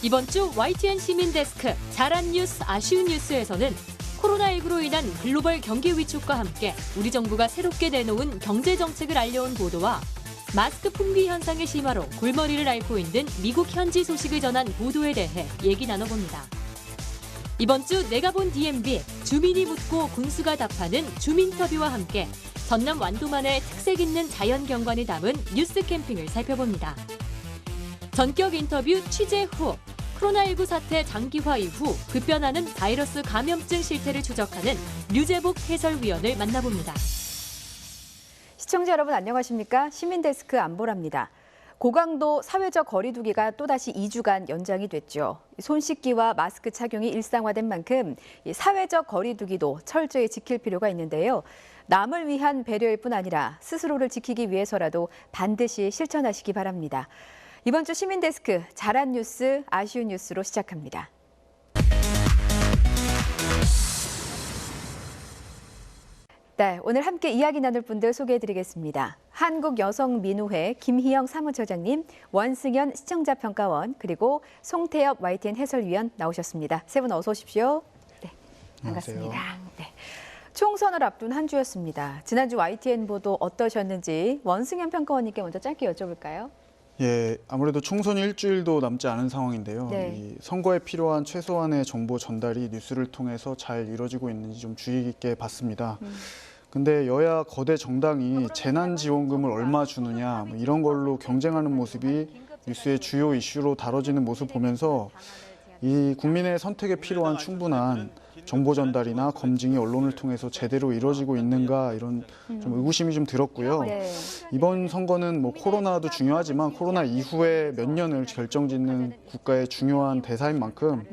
이번 주 YTN 시민데스크 잘한 뉴스, 아쉬운 뉴스에서는 코로나19로 인한 글로벌 경기 위축과 함께 우리 정부가 새롭게 내놓은 경제 정책을 알려온 보도와 마스크 품귀 현상의 심화로 골머리를 앓고 있는 미국 현지 소식을 전한 보도에 대해 얘기 나눠봅니다. 이번 주 내가 본 DMB, 주민이 묻고 군수가 답하는 주민터뷰와 함께 전남 완도만의 특색 있는 자연 경관을 담은 뉴스 캠핑을 살펴봅니다. 전격 인터뷰 취재 후 코로나19 사태 장기화 이후 급변하는 바이러스 감염증 실태를 추적하는 류재복 해설위원을 만나봅니다. 시청자 여러분 안녕하십니까? 시민데스크 안보라입니다. 고강도 사회적 거리 두기가 또다시 2주간 연장이 됐죠. 손 씻기와 마스크 착용이 일상화된 만큼 사회적 거리 두기도 철저히 지킬 필요가 있는데요. 남을 위한 배려일 뿐 아니라 스스로를 지키기 위해서라도 반드시 실천하시기 바랍니다. 이번 주 시민데스크 잘한 뉴스, 아쉬운 뉴스로 시작합니다. 네, 오늘 함께 이야기 나눌 분들 소개해드리겠습니다. 한국여성민우회 김희영 사무처장님, 원승현 시청자평가원, 그리고 송태엽 YTN 해설위원 나오셨습니다. 세 분 어서 오십시오. 네, 반갑습니다. 네. 총선을 앞둔 한 주였습니다. 지난주 YTN 보도 어떠셨는지 원승현 평가원님께 먼저 짧게 여쭤볼까요? 예, 아무래도 총선이 일주일도 남지 않은 상황인데요. 네. 이 선거에 필요한 최소한의 정보 전달이 뉴스를 통해서 잘 이루어지고 있는지 좀 주의 깊게 봤습니다. 근데 여야 거대 정당이 재난지원금을 얼마 주느냐 뭐 이런 걸로 경쟁하는 모습이 뉴스의 주요 이슈로 다뤄지는 모습 보면서 이 국민의 선택에 필요한 충분한 정보 전달이나 검증이 언론을 통해서 제대로 이루어지고 있는가 이런 좀 의구심이 좀 들었고요. 네. 이번 선거는 뭐 코로나도 중요하지만 코로나 이후에 몇 년을 결정짓는 국가의 중요한 대사인 만큼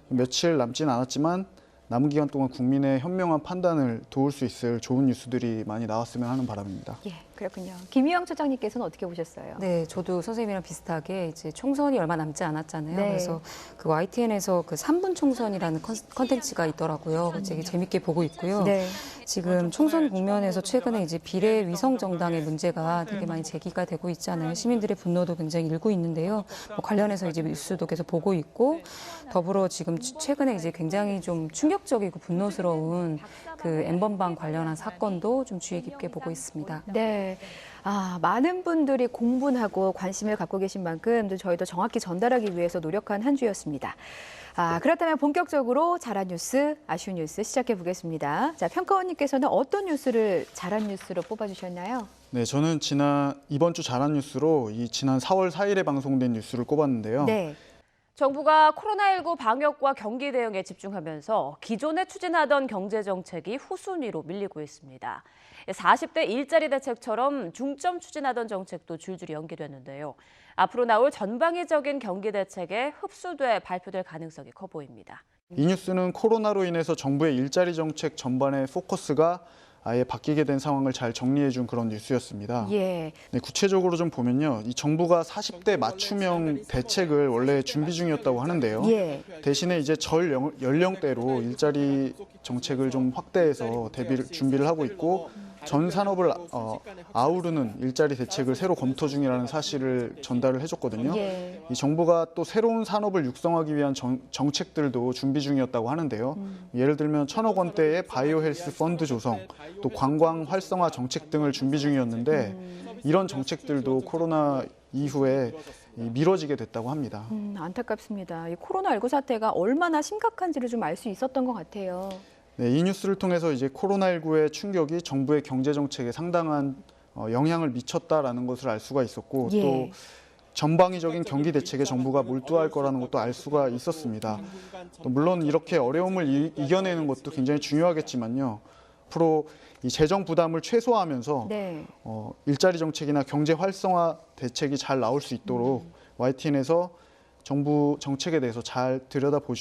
며칠 남진 않았지만 남은 기간 동안 국민의 현명한 판단을 도울 수 있을 좋은 뉴스들이 많이 나왔으면 하는 바람입니다. 예, 그렇군요. 김희영 처장님께서는 어떻게 보셨어요? 네, 저도 선생님이랑 비슷하게 이제 총선이 얼마 남지 않았잖아요. 네. 그래서 그 YTN에서 그 3분 총선이라는 컨텐츠가 있더라고요. 되게 재밌게 보고 있고요. 네. 지금 총선 국면에서 최근에 이제 비례 위성 정당의 문제가 되게 많이 제기가 되고 있잖아요. 시민들의 분노도 굉장히 일고 있는데요. 뭐 관련해서 이제 뉴스도 계속 보고 있고 더불어 지금 최근에 이제 굉장히 좀 충격적이고 분노스러운 그 N번방 관련한 사건도 좀 주의 깊게 보고 있습니다. 네. 많은 분들이 공분하고 관심을 갖고 계신 만큼 저희도 정확히 전달하기 위해서 노력한 한 주였습니다. 그렇다면 본격적으로 잘한 뉴스, 아쉬운 뉴스 시작해 보겠습니다. 자, 평가원님께서는 어떤 뉴스를 잘한 뉴스로 뽑아주셨나요? 네, 저는 이번 주 잘한 뉴스로 지난 4월 4일에 방송된 뉴스를 꼽았는데요. 네. 정부가 코로나19 방역과 경기 대응에 집중하면서 기존에 추진하던 경제 정책이 후순위로 밀리고 있습니다. 40대 일자리 대책처럼 중점 추진하던 정책도 줄줄이 연기됐는데요. 앞으로 나올 전방위적인 경기 대책에 흡수돼 발표될 가능성이 커 보입니다. 이 뉴스는 코로나로 인해서 정부의 일자리 정책 전반의 포커스가 아예 바뀌게 된 상황을 잘 정리해 준 그런 뉴스였습니다. 예. 네, 구체적으로 좀 보면요. 이 정부가 40대 맞춤형 대책을 원래 준비 중이었다고 하는데요. 예. 대신에 이제 연령대로 일자리 정책을 좀 확대해서 준비를 하고 있고 전 산업을 아우르는 일자리 대책을 새로 검토 중이라는 사실을 전달을 해줬거든요. 예. 이 정부가 또 새로운 산업을 육성하기 위한 정책들도 준비 중이었다고 하는데요. 예를 들면 1,000억 원대의 바이오 헬스 펀드 조성, 또 관광 활성화 정책 등을 준비 중이었는데 이런 정책들도 코로나 이후에 미뤄지게 됐다고 합니다. 안타깝습니다. 이 코로나19 사태가 얼마나 심각한지를 좀 알 수 있었던 것 같아요. 네, 이 뉴스를 통해서 이제 코로나19의 충격이 정부의 경제 정책에 상당한 영향을 미쳤다라는 것을 알 수가 있었고 예. 또 전방위적인 경기 대책에 정부가 몰두할 거라는 것도 알 수가 있었습니다. 또 물론 이렇게 어려움을 이겨내는 것도 굉장히 중요하겠지만요. 앞으로 이 재정 부담을 최소화하면서 네. 일자리 정책이나 경제 활성화 대책이 잘 나올 수 있도록 YTN에서 정부 정책에 대해서 잘 들여다보고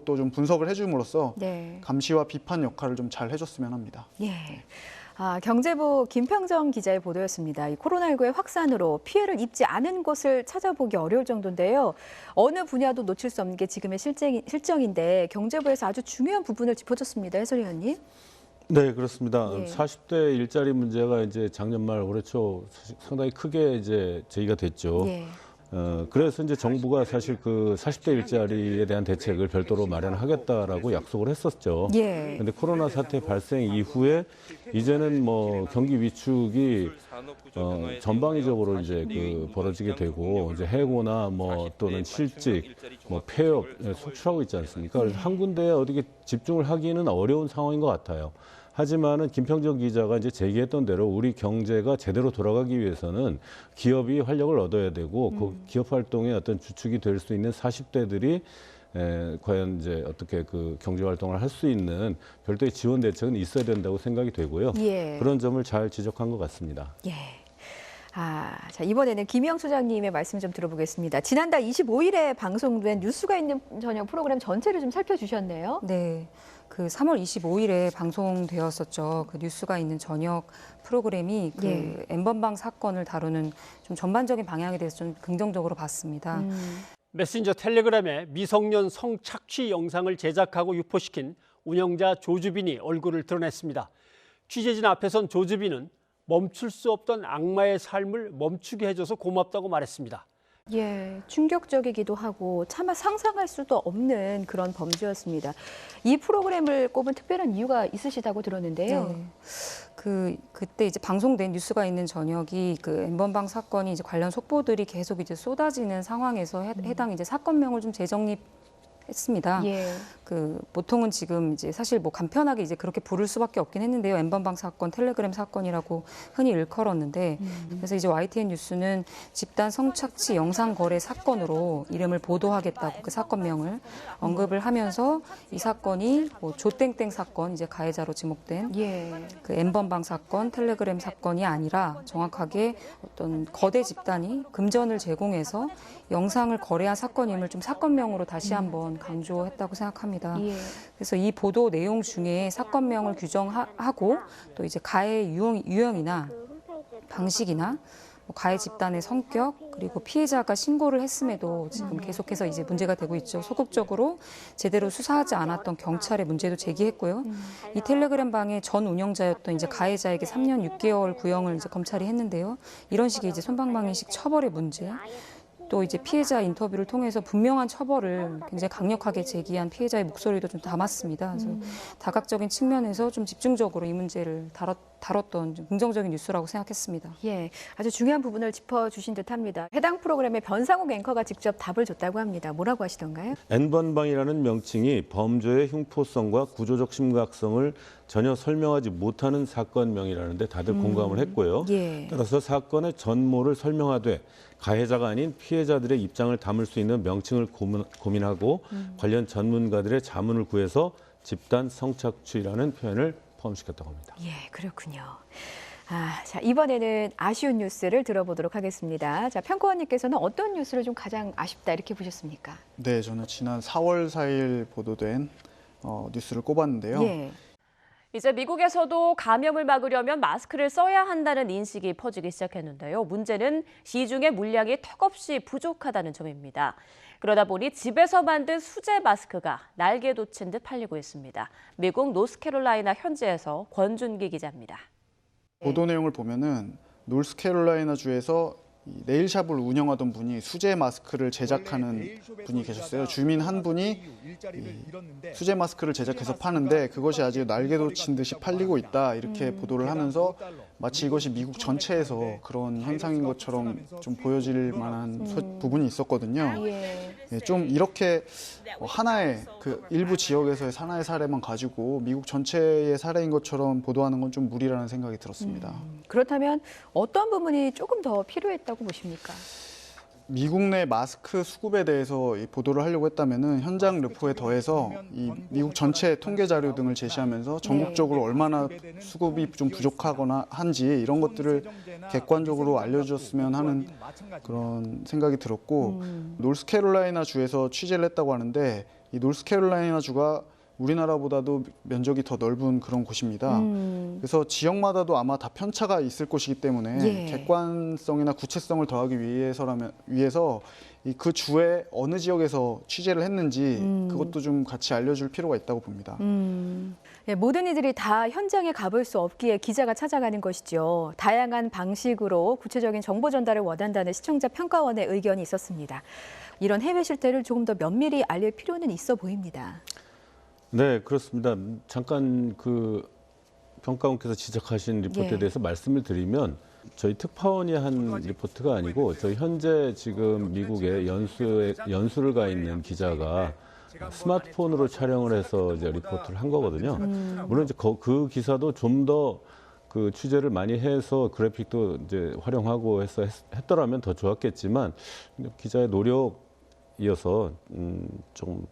또 좀 분석을 해줌으로써 네. 감시와 비판 역할을 좀 잘 해줬으면 합니다. 예. 경제부 김평정 기자의 보도였습니다. 이 코로나19의 확산으로 피해를 입지 않은 곳을 찾아보기 어려울 정도인데요. 어느 분야도 놓칠 수 없는 게 지금의 실정인데 경제부에서 아주 중요한 부분을 짚어줬습니다. 해설위원님. 네, 그렇습니다. 예. 40대 일자리 문제가 이제 작년 말 올해 초 상당히 크게 이제 제기가 됐죠. 예. 그래서 이제 정부가 사실 그 40대 일자리에 대한 대책을 별도로 마련하겠다라고 약속을 했었죠. 예. 근데 코로나 사태 발생 이후에 이제는 뭐 경기 위축이 전방위적으로 이제 그 벌어지게 되고 이제 해고나 뭐 또는 실직, 뭐 폐업 속출하고 있지 않습니까? 그래서 한 군데에 어디게 집중을 하기는 어려운 상황인 것 같아요. 하지만은 김평정 기자가 이제 제기했던 대로 우리 경제가 제대로 돌아가기 위해서는 기업이 활력을 얻어야 되고 그 기업 활동의 어떤 주축이 될 수 있는 40대들이 과연 이제 어떻게 그 경제 활동을 할 수 있는 별도의 지원 대책은 있어야 된다고 생각이 되고요. 예. 그런 점을 잘 지적한 것 같습니다. 예. 자, 이번에는 김영 소장님의 말씀 좀 들어보겠습니다. 지난달 25일에 방송된 뉴스가 있는 저녁 프로그램 전체를 좀 살펴주셨네요. 네. 그 3월 25일에 방송되었었죠. 그 뉴스가 있는 저녁 프로그램이 그 예. N번방 사건을 다루는 좀 전반적인 방향에 대해서 좀 긍정적으로 봤습니다. 메신저 텔레그램에 미성년 성착취 영상을 제작하고 유포시킨 운영자 조주빈이 얼굴을 드러냈습니다. 취재진 앞에선 조주빈은 멈출 수 없던 악마의 삶을 멈추게 해줘서 고맙다고 말했습니다. 예, 충격적이기도 하고 차마 상상할 수도 없는 그런 범죄였습니다. 이 프로그램을 꼽은 특별한 이유가 있으시다고 들었는데요. 네. 그때 이제 방송된 뉴스가 있는 저녁이 그 N번방 사건이 이제 관련 속보들이 계속 이제 쏟아지는 상황에서 해당 이제 사건명을 좀 재정립했습니다. 예. 그 보통은 지금 이제 사실 뭐 간편하게 이제 그렇게 부를 수밖에 없긴 했는데요. N번방 사건, 텔레그램 사건이라고 흔히 일컬었는데 그래서 이제 YTN 뉴스는 집단 성착취 영상 거래 사건으로 이름을 보도하겠다고 그 사건명을 언급을 하면서 이 사건이 뭐 조땡땡 사건 이제 가해자로 지목된 예. 그 N번방 사건, 텔레그램 사건이 아니라 정확하게 어떤 거대 집단이 금전을 제공해서 영상을 거래한 사건임을 좀 사건명으로 다시 한번 강조했다고 생각합니다. 예. 그래서 이 보도 내용 중에 사건명을 규정하고 또 이제 가해 유형이나 방식이나 뭐 가해 집단의 성격 그리고 피해자가 신고를 했음에도 지금 계속해서 이제 문제가 되고 있죠. 소극적으로 제대로 수사하지 않았던 경찰의 문제도 제기했고요. 이 텔레그램 방의 전 운영자였던 이제 가해자에게 3년 6개월 구형을 이제 검찰이 했는데요. 이런 식의 이제 손방망이식 처벌의 문제. 또 이제 피해자 인터뷰를 통해서 분명한 처벌을 굉장히 강력하게 제기한 피해자의 목소리도 좀 담았습니다. 그래서 다각적인 측면에서 좀 집중적으로 이 문제를 다뤘던 좀 긍정적인 뉴스라고 생각했습니다. 예, 아주 중요한 부분을 짚어주신 듯합니다. 해당 프로그램에 변상욱 앵커가 직접 답을 줬다고 합니다. 뭐라고 하시던가요? N번방이라는 명칭이 범죄의 흉포성과 구조적 심각성을 전혀 설명하지 못하는 사건명이라는데 다들 공감을 했고요. 예. 따라서 사건의 전모를 설명하되 가해자가 아닌 피해자들의 입장을 담을 수 있는 명칭을 고민하고 관련 전문가들의 자문을 구해서 집단 성착취라는 표현을 포함시켰다고 합니다. 예, 그렇군요. 자, 이번에는 아쉬운 뉴스를 들어보도록 하겠습니다. 자, 평가원님께서는 어떤 뉴스를 좀 가장 아쉽다 이렇게 보셨습니까? 네, 저는 지난 4월 4일 보도된 뉴스를 꼽았는데요. 예. 이제 미국에서도 감염을 막으려면 마스크를 써야 한다는 인식이 퍼지기 시작했는데요. 문제는 시중에 물량이 턱없이 부족하다는 점입니다. 그러다 보니 집에서 만든 수제 마스크가 날개 돋친 듯 팔리고 있습니다. 미국 노스캐롤라이나 현지에서 권준기 기자입니다. 보도 내용을 보면은 노스캐롤라이나 주에서 이 네일샵을 운영하던 분이 수제 마스크를 제작하는 분이 계셨어요. 주민 한 분이 수제 마스크를 제작해서 파는데 그것이 아주 날개 돋친 듯이 팔리고 있다 이렇게 보도를 하면서 마치 이것이 미국 전체에서 그런 현상인 것처럼 좀 보여질 만한 부분이 있었거든요. 예. 예, 좀 이렇게 하나의 그 일부 지역에서의 하나의 사례만 가지고 미국 전체의 사례인 것처럼 보도하는 건 좀 무리라는 생각이 들었습니다. 그렇다면 어떤 부분이 조금 더 필요했다고 보십니까? 미국 내 마스크 수급에 대해서 이 보도를 하려고 했다면은 현장 르포에 더해서 이 미국 전체 통계 자료 등을 제시하면서 전국적으로 얼마나 수급이 좀 부족하거나 한지 이런 것들을 객관적으로 알려줬으면 하는 그런 생각이 들었고 노스캐롤라이나 주에서 취재를 했다고 하는데 이 노스캐롤라이나 주가 우리나라보다도 면적이 더 넓은 그런 곳입니다. 그래서 지역마다도 아마 다 편차가 있을 것이기 때문에 예. 객관성이나 구체성을 더하기 위해서 그 주에 어느 지역에서 취재를 했는지 그것도 좀 같이 알려줄 필요가 있다고 봅니다. 예, 모든 이들이 다 현장에 가볼 수 없기에 기자가 찾아가는 것이죠. 다양한 방식으로 구체적인 정보 전달을 원한다는 시청자 평가원의 의견이 있었습니다. 이런 해외 실태를 조금 더 면밀히 알릴 필요는 있어 보입니다. 네, 그렇습니다. 잠깐 그 평가원께서 지적하신 리포트에 예. 대해서 말씀을 드리면 저희 특파원이 한 리포트가 아니고 저희 현재 지금 미국에 연수를 가 있는 기자가 스마트폰으로 촬영을 해서 이제 리포트를 한 거거든요. 물론 이제 그 기사도 좀 더 그 취재를 많이 해서 그래픽도 이제 활용하고 해서 했더라면 더 좋았겠지만 기자의 노력이어서 좀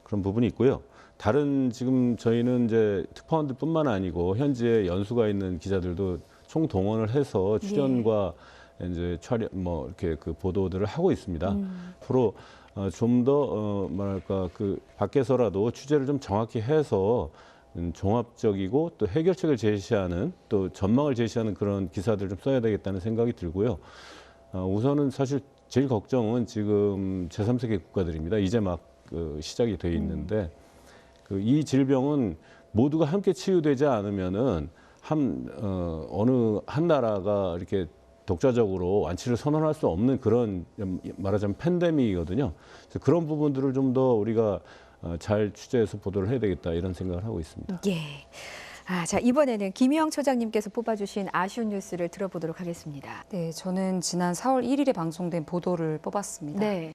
그런 부분이 있고요. 다른 지금 저희는 이제 특파원들뿐만 아니고 현지에 연수가 있는 기자들도 총 동원을 해서 출연과 이제 촬영 뭐 이렇게 그 보도들을 하고 있습니다. 앞으로 좀 더 뭐랄까 그 밖에서라도 취재를 좀 정확히 해서 종합적이고 또 해결책을 제시하는 또 전망을 제시하는 그런 기사들 좀 써야 되겠다는 생각이 들고요. 우선은 사실 제일 걱정은 지금 제3세계 국가들입니다. 이제 막 시작이 돼 있는데 이 질병은 모두가 함께 치유되지 않으면은 어느 한 나라가 이렇게 독자적으로 완치를 선언할 수 없는 그런 말하자면 팬데믹이거든요. 그래서 그런 부분들을 좀 더 우리가 잘 취재해서 보도를 해야 되겠다 이런 생각을 하고 있습니다. 예. 자, 이번에는 김희영 처장님께서 뽑아주신 아쉬운 뉴스를 들어보도록 하겠습니다. 네, 저는 지난 4월 1일에 방송된 보도를 뽑았습니다. 네.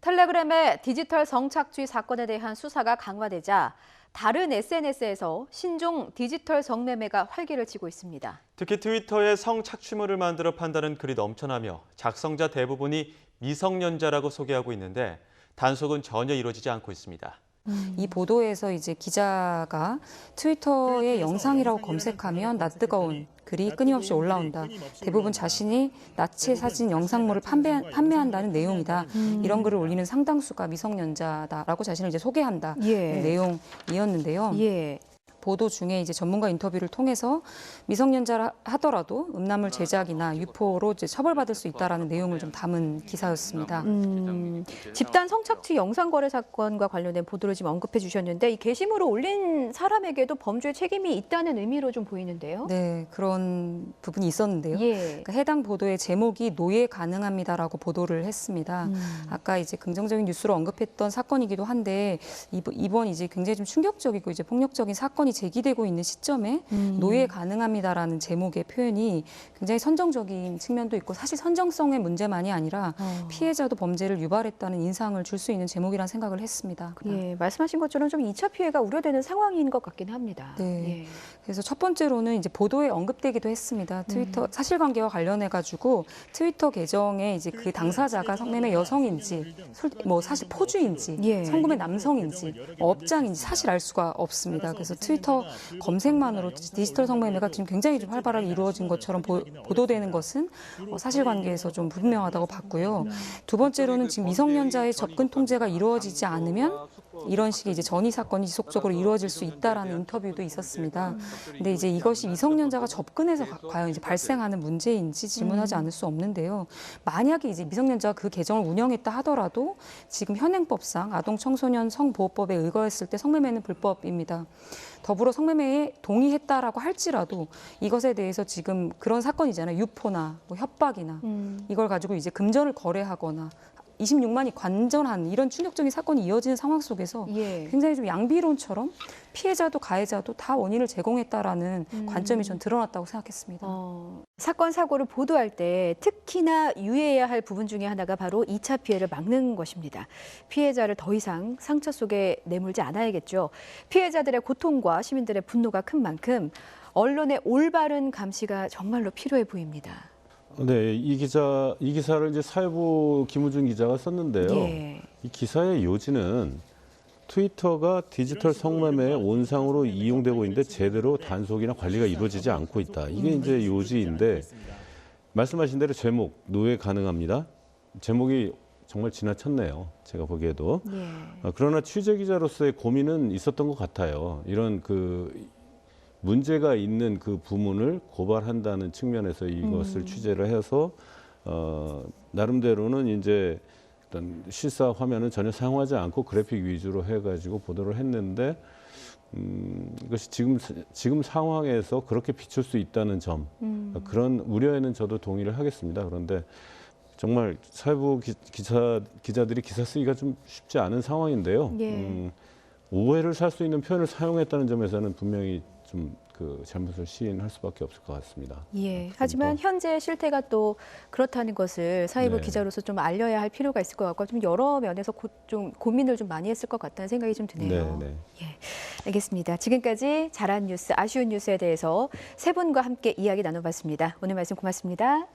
텔레그램의 디지털 성착취 사건에 대한 수사가 강화되자 다른 SNS에서 신종 디지털 성매매가 활기를 치고 있습니다. 특히 트위터에 성착취물을 만들어 판다는 글이 넘쳐나며 작성자 대부분이 미성년자라고 소개하고 있는데 단속은 전혀 이루어지지 않고 있습니다. 이 보도에서 이제 기자가 트위터에 영상이라고 검색하면 낯뜨거운 글이 끊임없이 올라온다. 대부분 자신이 나치 사진 영상물을 판매한다는 내용이다. 이런 글을 올리는 상당수가 미성년자다라고 자신을 이제 소개한다. 예. 내용이었는데요. 예. 보도 중에 이제 전문가 인터뷰를 통해서 미성년자라 하더라도 음란물 제작이나 유포로 이제 처벌받을 수 있다라는 내용을 좀 담은 기사였습니다. 집단 성착취 영상 거래 사건과 관련된 보도를 지금 언급해 주셨는데 이 게시물을 올린 사람에게도 범죄 책임이 있다는 의미로 좀 보이는데요. 네, 그런 부분이 있었는데요. 예. 그러니까 해당 보도의 제목이 노예 가능합니다라고 보도를 했습니다. 아까 이제 긍정적인 뉴스로 언급했던 사건이기도 한데 이번 이제 굉장히 좀 충격적이고 이제 폭력적인 사건이 제기되고 있는 시점에 노예 가능합니다라는 제목의 표현이 굉장히 선정적인 측면도 있고 사실 선정성의 문제만이 아니라 피해자도 범죄를 유발했다는 인상을 줄 수 있는 제목이라는 생각을 했습니다. 예, 말씀하신 것처럼 좀 2차 피해가 우려되는 상황인 것 같긴 합니다. 네. 예. 그래서 첫 번째로는 이제 보도에 언급되기도 했습니다. 트위터 사실관계와 관련해 가지고 트위터 계정에 이제 그 당사자가 성매매 여성인지 뭐 사실 포주인지 예. 성매매 남성인지 업장인지 사실 알 수가 없습니다. 그래서 트위터 검색만으로 디지털 성매매가 지금 굉장히 좀 활발하게 이루어진 것처럼 보도되는 것은 사실관계에서 좀 불분명하다고 봤고요. 두 번째로는 지금 미성년자의 접근 통제가 이루어지지 않으면 이런 식의 이제 전이 사건이 지속적으로 이루어질 수 있다라는 인터뷰도 있었습니다. 근데 이제 이것이 미성년자가 접근해서 과연 이제 발생하는 문제인지 질문하지 않을 수 없는데요. 만약에 이제 미성년자가 그 계정을 운영했다 하더라도 지금 현행법상 아동청소년 성보호법에 의거했을 때 성매매는 불법입니다. 더불어 성매매에 동의했다라고 할지라도 이것에 대해서 지금 그런 사건이잖아요. 유포나 뭐 협박이나 이걸 가지고 이제 금전을 거래하거나 26만이 관전한 이런 충격적인 사건이 이어지는 상황 속에서 예. 굉장히 좀 양비론처럼 피해자도 가해자도 다 원인을 제공했다라는 관점이 전 드러났다고 생각했습니다. 사건 사고를 보도할 때 특히나 유의해야 할 부분 중에 하나가 바로 2차 피해를 막는 것입니다. 피해자를 더 이상 상처 속에 내몰지 않아야겠죠. 피해자들의 고통과 시민들의 분노가 큰 만큼 언론의 올바른 감시가 정말로 필요해 보입니다. 네, 이 기사를 이제 사회부 김우준 기자가 썼는데요. 예. 이 기사의 요지는 트위터가 디지털 성매매의 온상으로 이용되고 있는데 제대로 단속이나 관리가 이루어지지 않고 있다. 이게 이제 요지인데 말씀하신 대로 제목 노예 가능합니다. 제목이 정말 지나쳤네요. 제가 보기에도. 예. 그러나 취재 기자로서의 고민은 있었던 것 같아요. 이런 문제가 있는 그 부문을 고발한다는 측면에서 이것을 취재를 해서 나름대로는 이제 어떤 실사 화면은 전혀 사용하지 않고 그래픽 위주로 해가지고 보도를 했는데 이것이 지금 상황에서 그렇게 비출 수 있다는 점, 그런 우려에는 저도 동의를 하겠습니다. 그런데 정말 사회부 기자들이 기사 쓰기가 좀 쉽지 않은 상황인데요. 예. 오해를 살 수 있는 표현을 사용했다는 점에서는 분명히 좀 그 잘못을 시인할 수밖에 없을 것 같습니다. 예. 하지만 현재 실태가 또 그렇다는 것을 사회부 네. 기자로서 좀 알려야 할 필요가 있을 것 같고 좀 여러 면에서 좀 고민을 좀 많이 했을 것 같다는 생각이 좀 드네요. 네. 예. 알겠습니다. 지금까지 잘한 뉴스, 아쉬운 뉴스에 대해서 세 분과 함께 이야기 나눠봤습니다. 오늘 말씀 고맙습니다.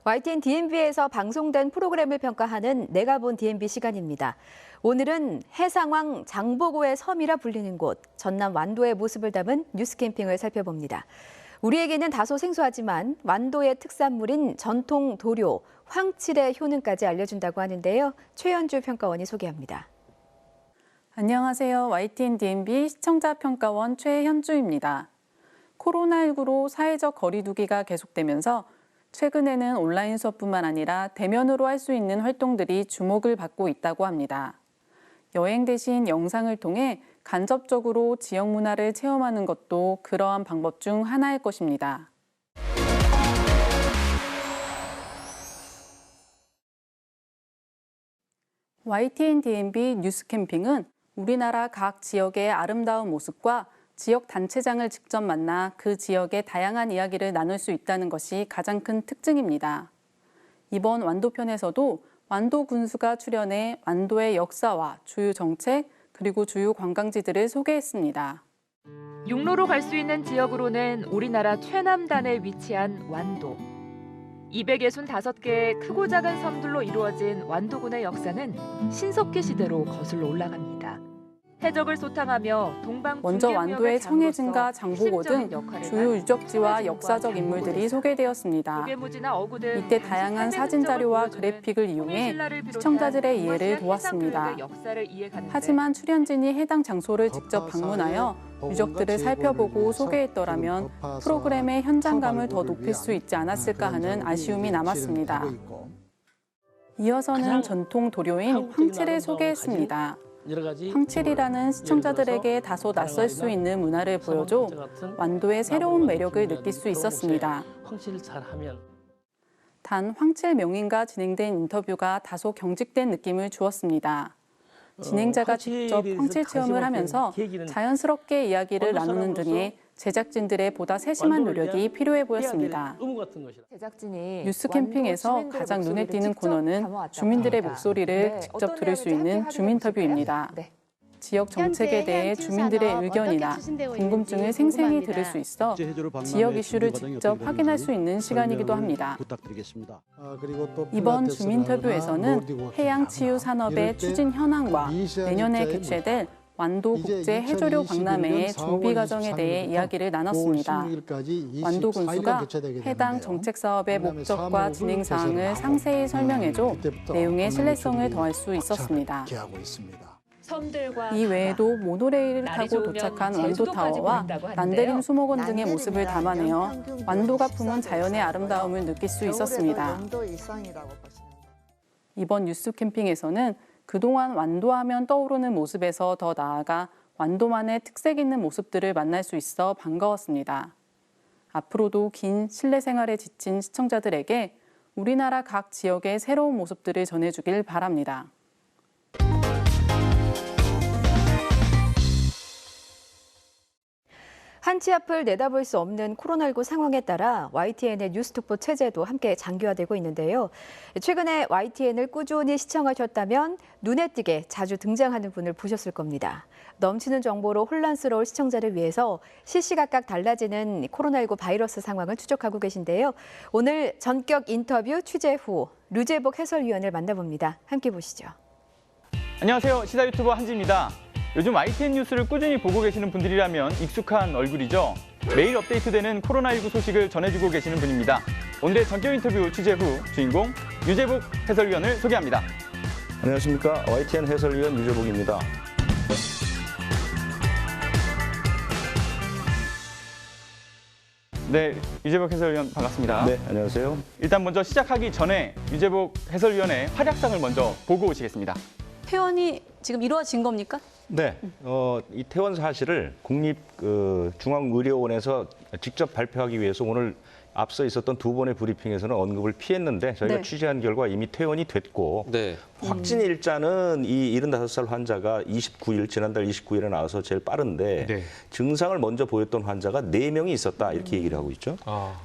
YTN DMB에서 방송된 프로그램을 평가하는 내가 본 DMB 시간입니다. 오늘은 해상왕 장보고의 섬이라 불리는 곳, 전남 완도의 모습을 담은 뉴스 캠핑을 살펴봅니다. 우리에게는 다소 생소하지만 완도의 특산물인 전통 도료, 황칠의 효능까지 알려준다고 하는데요. 최현주 평가원이 소개합니다. 안녕하세요. YTN DMB 시청자평가원 최현주입니다. 코로나19로 사회적 거리두기가 계속되면서 최근에는 온라인 수업뿐만 아니라 대면으로 할 수 있는 활동들이 주목을 받고 있다고 합니다. 여행 대신 영상을 통해 간접적으로 지역 문화를 체험하는 것도 그러한 방법 중 하나일 것입니다. YTN DMB 뉴스 캠핑은 우리나라 각 지역의 아름다운 모습과 지역 단체장을 직접 만나 그 지역의 다양한 이야기를 나눌 수 있다는 것이 가장 큰 특징입니다. 이번 완도편에서도 완도 군수가 출연해 완도의 역사와 주요 정책 그리고 주요 관광지들을 소개했습니다. 육로로 갈 수 있는 지역으로는 우리나라 최남단에 위치한 완도. 265개의 크고 작은 섬들로 이루어진 완도군의 역사는 신석기 시대로 거슬러 올라갑니다. 해적을 소탕하며 동방 먼저 완도의 청해진과 장보고 등 주요 유적지와 역사적 인물들이 소개되었습니다. 이때 다양한 사진 자료와 그래픽을 이용해 시청자들의 이해를 도왔습니다. 하지만 출연진이 해당 장소를 직접 방문하여 유적들을 살펴보고 소개했더라면 프로그램의 현장감을 더 높일 수 있지 않았을까 하는 아쉬움이 남았습니다. 이어서는 전통 도료인 황칠을 소개했습니다. 황칠이라는 시청자들에게 다소 낯설 수 있는 문화를 보여줘 완도의 새로운 매력을 느낄 수 있었습니다. 단 황칠 명인과 진행된 인터뷰가 다소 경직된 느낌을 주었습니다. 진행자가 직접 황칠 체험을 하면서 자연스럽게 이야기를 나누는 등의 제작진들의 보다 세심한 노력이 필요해 보였습니다. 뉴스 캠핑에서 가장 눈에 띄는 코너는 주민들의 목소리를 직접 들을 수 있는 주민터뷰입니다. 지역 정책에 대해 주민들의 의견이나 궁금증을 생생히 들을 수 있어 지역 이슈를 직접 확인할 수 있는 시간이기도 합니다. 이번 주민터뷰에서는 해양치유 산업의 추진 현황과 내년에 개최될 완도 국제 해조류 박람회의 준비 과정에 대해 이야기를 나눴습니다. 완도 군수가 해당 정책 사업의 목적과 진행 사항을 상세히 설명해줘 내용의 신뢰성을 더할 수 있었습니다. 이 외에도 모노레일을 타고 도착한 완도타워와 난데림 수목원 등의 모습을 담아내어 완도가 품은 자연의 아름다움을 느낄 수 있었습니다. 이번 뉴스 캠핑에서는 그동안 완도하면 떠오르는 모습에서 더 나아가 완도만의 특색 있는 모습들을 만날 수 있어 반가웠습니다. 앞으로도 긴 실내 생활에 지친 시청자들에게 우리나라 각 지역의 새로운 모습들을 전해주길 바랍니다. 한치 앞을 내다볼 수 없는 코로나19 상황에 따라 YTN의 뉴스톡보 체제도 함께 장기화되고 있는데요. 최근에 YTN을 꾸준히 시청하셨다면 눈에 띄게 자주 등장하는 분을 보셨을 겁니다. 넘치는 정보로 혼란스러울 시청자를 위해서 시시각각 달라지는 코로나19 바이러스 상황을 추적하고 계신데요. 오늘 전격 인터뷰 취재 후 류재복 해설위원을 만나봅니다. 함께 보시죠. 안녕하세요. 시사 유튜버 한지입니다. 요즘 YTN 뉴스를 꾸준히 보고 계시는 분들이라면 익숙한 얼굴이죠. 매일 업데이트되는 코로나19 소식을 전해주고 계시는 분입니다. 오늘의 전격 인터뷰 취재 후 주인공 류재복 해설위원을 소개합니다. 안녕하십니까. YTN 해설위원 류재복입니다. 네, 유재복 해설위원 반갑습니다. 네, 안녕하세요. 일단 먼저 시작하기 전에 유재복 해설위원의 활약상을 먼저 보고 오시겠습니다. 퇴원이 지금 이루어진 겁니까? 네, 이 퇴원 사실을 국립중앙의료원에서 직접 발표하기 위해서 오늘 앞서 있었던 두 번의 브리핑에서는 언급을 피했는데 저희가 네. 취재한 결과 이미 퇴원이 됐고 확진 일자는 이 75살 환자가 29일, 지난달 29일에 나와서 제일 빠른데 증상을 먼저 보였던 환자가 4명이 있었다 이렇게 얘기를 하고 있죠.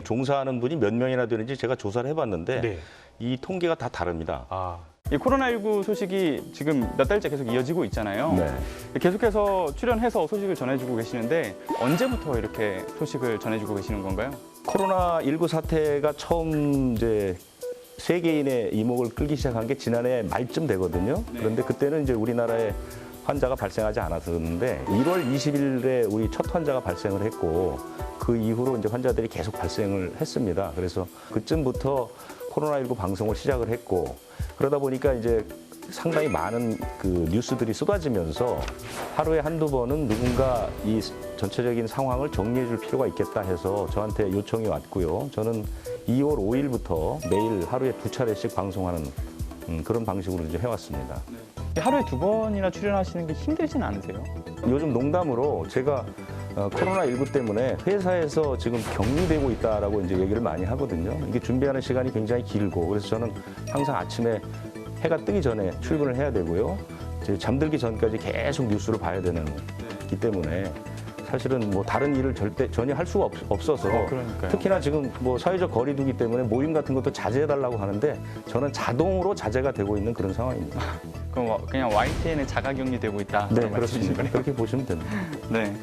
종사하는 분이 몇 명이나 되는지 제가 조사를 해봤는데 이 통계가 다 다릅니다. 이 코로나19 소식이 지금 몇 달째 계속 이어지고 있잖아요. 계속해서 출연해서 소식을 전해주고 계시는데 언제부터 이렇게 소식을 전해주고 계시는 건가요? 코로나19 사태가 처음 이제 세계인의 이목을 끌기 시작한 게 지난해 말쯤 되거든요. 그런데 그때는 이제 우리나라에 환자가 발생하지 않았었는데 1월 20일에 우리 첫 환자가 발생을 했고 그 이후로 이제 환자들이 계속 발생을 했습니다. 그래서 그쯤부터 코로나19 방송을 시작을 했고 그러다 보니까 이제 상당히 많은 그 뉴스들이 쏟아지면서 하루에 한두 번은 누군가 이 전체적인 상황을 정리해 줄 필요가 있겠다 해서 저한테 요청이 왔고요. 저는 2월 5일부터 매일 하루에 2차례씩 방송하는 그런 방식으로 이제 해왔습니다. 하루에 2번이나 출연하시는 게 힘들진 않으세요? 요즘 농담으로 제가 코로나19 때문에 회사에서 지금 격리되고 있다라고 이제 얘기를 많이 하거든요. 이게 준비하는 시간이 굉장히 길고 그래서 저는 항상 아침에 해가 뜨기 전에 출근을 해야 되고요. 이제 잠들기 전까지 계속 뉴스를 봐야 되는 기 때문에 사실은 뭐 다른 일을 전혀 할 수가 없어서 특히나 지금 뭐 사회적 거리두기 때문에 모임 같은 것도 자제해달라고 하는데 저는 자동으로 자제가 되고 있는 그런 상황입니다. 그럼 그냥 YTN에 자가격리되고 있다. 네, 그렇습니다. 그렇게 보시면 됩니다. 네.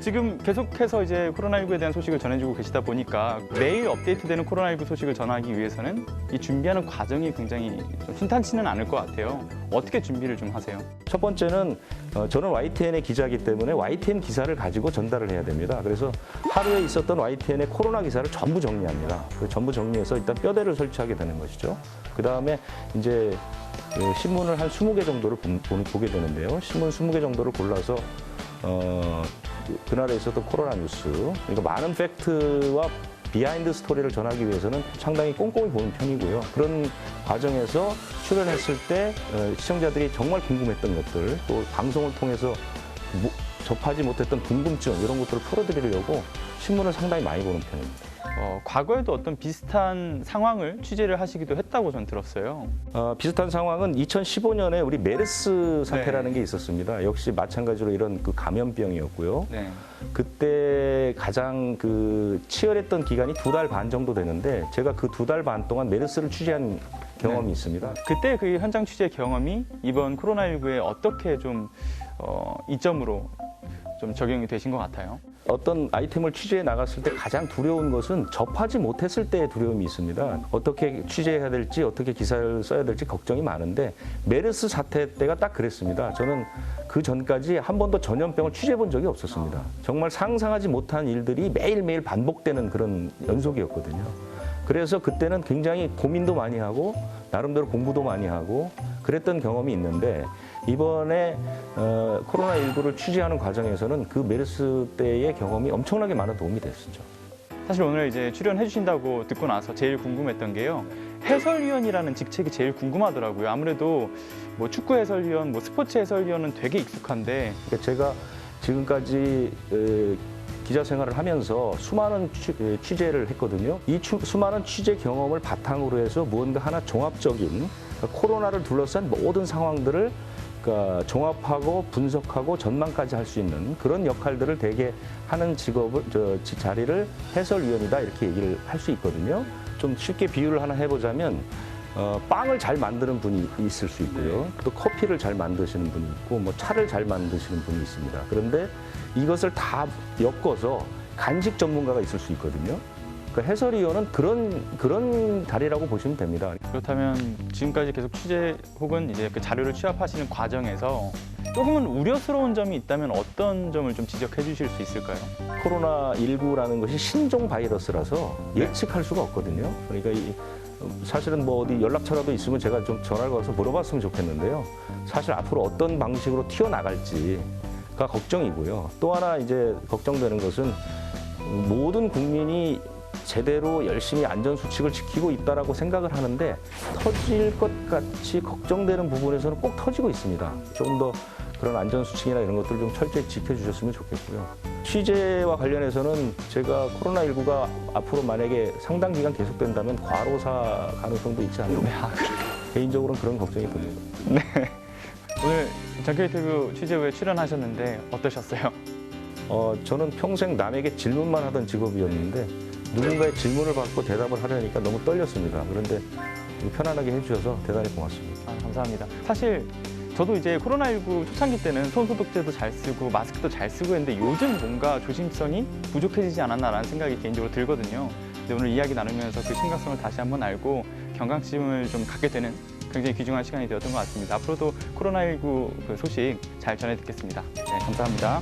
지금 계속해서 이제 코로나19에 대한 소식을 전해주고 계시다 보니까 매일 업데이트되는 코로나19 소식을 전하기 위해서는 이 준비하는 과정이 굉장히 좀 순탄치는 않을 것 같아요. 어떻게 준비를 좀 하세요? 첫 번째는 저는 YTN의 기자이기 때문에 YTN 기사를 가지고 전달을 해야 됩니다. 그래서 하루에 있었던 YTN의 코로나 기사를 전부 정리합니다. 전부 정리해서 일단 뼈대를 설치하게 되는 것이죠. 그 다음에 이제 신문을 한 20개 정도를 보게 되는데요. 신문 20개 정도를 골라서 그날에 있었던 코로나 뉴스, 그러니까 많은 팩트와 비하인드 스토리를 전하기 위해서는 상당히 꼼꼼히 보는 편이고요. 그런 과정에서 출연했을 때 시청자들이 정말 궁금했던 것들, 또 방송을 통해서 접하지 못했던 궁금증 이런 것들을 풀어드리려고 신문을 상당히 많이 보는 편입니다. 과거에도 어떤 비슷한 상황을 취재를 하시기도 했다고 전 들었어요. 비슷한 상황은 2015년에 우리 메르스 사태라는 게 있었습니다. 역시 마찬가지로 이런 그 감염병이었고요. 그때 가장 치열했던 기간이 2달 반 정도 되는데 제가 그 2달 반 동안 메르스를 취재한 경험이 있습니다. 그때 그 현장 취재 경험이 이번 코로나19에 어떻게 좀 이점으로 좀 적용이 되신 것 같아요? 어떤 아이템을 취재해 나갔을 때 가장 두려운 것은 접하지 못했을 때의 두려움이 있습니다. 어떻게 취재해야 될지, 어떻게 기사를 써야 될지 걱정이 많은데 메르스 사태 때가 딱 그랬습니다. 저는 그 전까지 한 번도 전염병을 취재해 본 적이 없었습니다. 정말 상상하지 못한 일들이 매일매일 반복되는 그런 연속이었거든요. 그래서 그때는 굉장히 고민도 많이 하고 나름대로 공부도 많이 하고 그랬던 경험이 있는데 이번에 코로나19를 취재하는 과정에서는 그 메르스 때의 경험이 엄청나게 많은 도움이 됐었죠. 사실 오늘 이제 출연해 주신다고 듣고 나서 제일 궁금했던 게요. 해설위원이라는 직책이 제일 궁금하더라고요. 아무래도 뭐 축구 해설위원, 뭐 스포츠 해설위원은 되게 익숙한데 제가 지금까지 기자 생활을 하면서 수많은 취재를 했거든요. 이 수많은 취재 경험을 바탕으로 해서 무언가 하나 종합적인 코로나를 둘러싼 모든 상황들을 종합하고 분석하고 전망까지 할 수 있는 그런 역할들을 대개 하는 자리를 해설위원이다 이렇게 얘기를 할 수 있거든요. 좀 쉽게 비유를 하나 해보자면 빵을 잘 만드는 분이 있을 수 있고요. 또 커피를 잘 만드시는 분이 있고 뭐 차를 잘 만드시는 분이 있습니다. 그런데 이것을 다 엮어서 간식 전문가가 있을 수 있거든요. 그러니까 해설위원은 그런 자리라고 보시면 됩니다. 그렇다면 지금까지 계속 취재 혹은 이제 그 자료를 취합하시는 과정에서 조금은 우려스러운 점이 있다면 어떤 점을 좀 지적해 주실 수 있을까요? 코로나19라는 것이 신종 바이러스라서 예측할 수가 없거든요. 그러니까 사실은 뭐 어디 연락처라도 있으면 제가 좀 전화를 걸어서 물어봤으면 좋겠는데요. 사실 앞으로 어떤 방식으로 튀어나갈지가 걱정이고요. 또 하나 이제 걱정되는 것은 모든 국민이 제대로 열심히 안전수칙을 지키고 있다라고 생각을 하는데 터질 것 같이 걱정되는 부분에서는 꼭 터지고 있습니다. 조금 더 그런 안전수칙이나 이런 것들 좀 철저히 지켜주셨으면 좋겠고요. 취재와 관련해서는 제가 코로나19가 앞으로 만약에 상당 기간 계속된다면 과로사 가능성도 있지 않을까. 개인적으로는 그런 걱정이 듭니다. 네. 오늘 정규인터뷰 취재 후에 출연하셨는데 어떠셨어요? 저는 평생 남에게 질문만 하던 직업이었는데 누군가의 질문을 받고 대답을 하려니까 너무 떨렸습니다. 그런데 편안하게 해주셔서 대단히 고맙습니다. 감사합니다. 사실 저도 이제 코로나19 초창기 때는 손소독제도 잘 쓰고 마스크도 잘 쓰고 했는데 요즘 뭔가 조심성이 부족해지지 않았나라는 생각이 개인적으로 들거든요. 근데 오늘 이야기 나누면서 그 심각성을 다시 한번 알고 경각심을 좀 갖게 되는 굉장히 귀중한 시간이 되었던 것 같습니다. 앞으로도 코로나19 그 소식 잘 전해 듣겠습니다. 네, 감사합니다.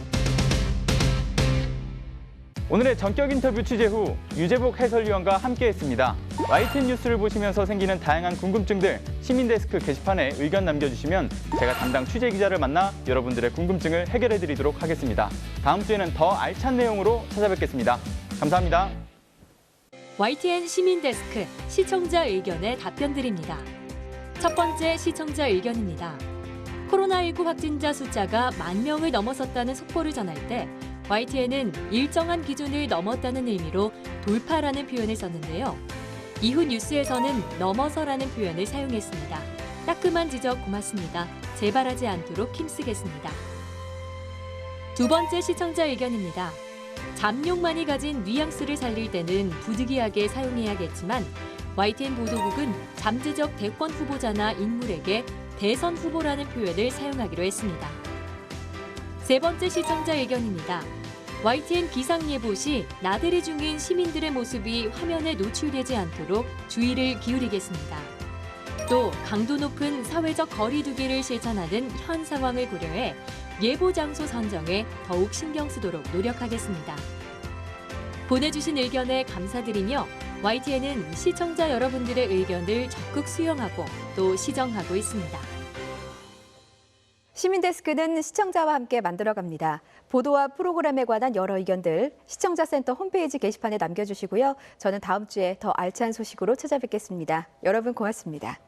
오늘의 전격 인터뷰 취재 후 유재복 해설위원과 함께했습니다. YTN 뉴스를 보시면서 생기는 다양한 궁금증들 시민데스크 게시판에 의견 남겨주시면 제가 담당 취재 기자를 만나 여러분들의 궁금증을 해결해드리도록 하겠습니다. 다음 주에는 더 알찬 내용으로 찾아뵙겠습니다. 감사합니다. YTN 시민데스크 시청자 의견에 답변 드립니다. 첫 번째 시청자 의견입니다. 코로나19 확진자 숫자가 10,000명을 넘어섰다는 속보를 전할 때 YTN은 일정한 기준을 넘었다는 의미로 돌파라는 표현을 썼는데요. 이후 뉴스에서는 넘어서라는 표현을 사용했습니다. 따끔한 지적 고맙습니다. 재발하지 않도록 힘쓰겠습니다. 두 번째 시청자 의견입니다. 잠룡만이 가진 뉘앙스를 살릴 때는 부득이하게 사용해야겠지만 YTN 보도국은 잠재적 대권 후보자나 인물에게 대선 후보라는 표현을 사용하기로 했습니다. 세 번째 시청자 의견입니다. YTN 기상예보 시 나들이 중인 시민들의 모습이 화면에 노출되지 않도록 주의를 기울이겠습니다. 또 강도 높은 사회적 거리 두기를 실천하는 현 상황을 고려해 예보 장소 선정에 더욱 신경 쓰도록 노력하겠습니다. 보내주신 의견에 감사드리며 YTN은 시청자 여러분들의 의견을 적극 수용하고 또 시정하고 있습니다. 시민데스크는 시청자와 함께 만들어갑니다. 보도와 프로그램에 관한 여러 의견들 시청자센터 홈페이지 게시판에 남겨주시고요. 저는 다음 주에 더 알찬 소식으로 찾아뵙겠습니다. 여러분 고맙습니다.